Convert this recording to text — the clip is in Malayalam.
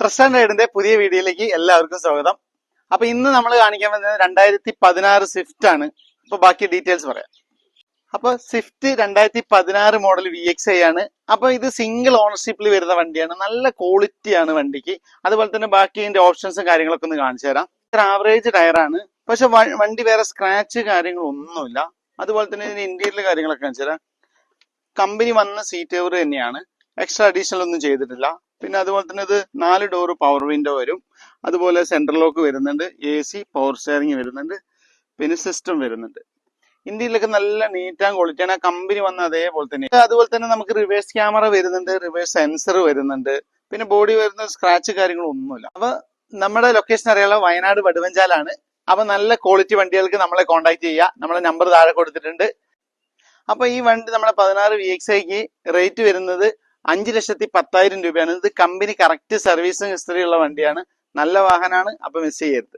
ട്രസ്റ്റ് റൈഡിന്റെ പുതിയ വീഡിയോയിലേക്ക് എല്ലാവർക്കും സ്വാഗതം. അപ്പൊ ഇന്ന് നമ്മൾ കാണിക്കാൻ വന്നത് 2016 സ്വിഫ്റ്റ് ആണ്. അപ്പൊ ബാക്കി ഡീറ്റെയിൽസ് പറയാം. അപ്പൊ സ്വിഫ്റ്റ് 2016 മോഡൽ VXi ആണ്. അപ്പൊ ഇത് സിംഗിൾ ഓണർഷിപ്പിൽ വരുന്ന വണ്ടിയാണ്. നല്ല ക്വാളിറ്റിയാണ് വണ്ടിക്ക്. അതുപോലെ തന്നെ ബാക്കി ഇതിന്റെ ഓപ്ഷൻസും കാര്യങ്ങളൊക്കെ ഒന്ന് കാണിച്ചു തരാം. ആവറേജ് ടയറാണ്, പക്ഷെ വണ്ടി വേറെ സ്ക്രാച്ച് കാര്യങ്ങളൊന്നുമില്ല. അതുപോലെ തന്നെ ഇതിന്റെ ഇന്റീരിയർ കാര്യങ്ങളൊക്കെ കാണിച്ചു തരാം. കമ്പനി വന്ന സീറ്റ് കവർ തന്നെയാണ്, എക്സ്ട്രാ അഡീഷണൽ ഒന്നും ചെയ്തിട്ടില്ല. പിന്നെ അതുപോലെ തന്നെ ഇത് 4 ഡോറ് പവർ വിൻഡോ വരും. അതുപോലെ സെൻട്രൽ ലോക്ക് വരുന്നുണ്ട്, AC പവർ സ്റ്റിയറിംഗ് വരുന്നുണ്ട്, പിന്നെ സിസ്റ്റം വരുന്നുണ്ട്. ഇന്ത്യയിലൊക്കെ നല്ല നീറ്റ് ആൻഡ് ക്വാളിറ്റിയാണ്. ആ കമ്പനി വന്ന അതേപോലെ തന്നെ. അതുപോലെ തന്നെ നമുക്ക് റിവേഴ്സ് ക്യാമറ വരുന്നുണ്ട്, റിവേഴ്സ് സെൻസർ വരുന്നുണ്ട്. പിന്നെ ബോഡി വരുന്ന സ്ക്രാച്ച് കാര്യങ്ങളൊന്നുമില്ല. അപ്പൊ നമ്മുടെ ലൊക്കേഷൻ അറിയാലോ, വയനാട് വടുവഞ്ചാലാണ്. അപ്പൊ നല്ല ക്വാളിറ്റി വണ്ടികൾക്ക് നമ്മളെ കോൺടാക്ട് ചെയ്യുക. നമ്മളെ നമ്പർ താഴെ കൊടുത്തിട്ടുണ്ട്. അപ്പൊ ഈ വണ്ടി നമ്മുടെ 16 VXiക്ക് റേറ്റ് വരുന്നത് 5,10,000 രൂപയാണ്. ഇത് കമ്പനി കറക്റ്റ് സർവീസും ഹിസ്റ്ററി ഉള്ള വണ്ടിയാണ്. നല്ല വാഹനമാണ്. അപ്പൊ മിസ് ചെയ്യരുത്.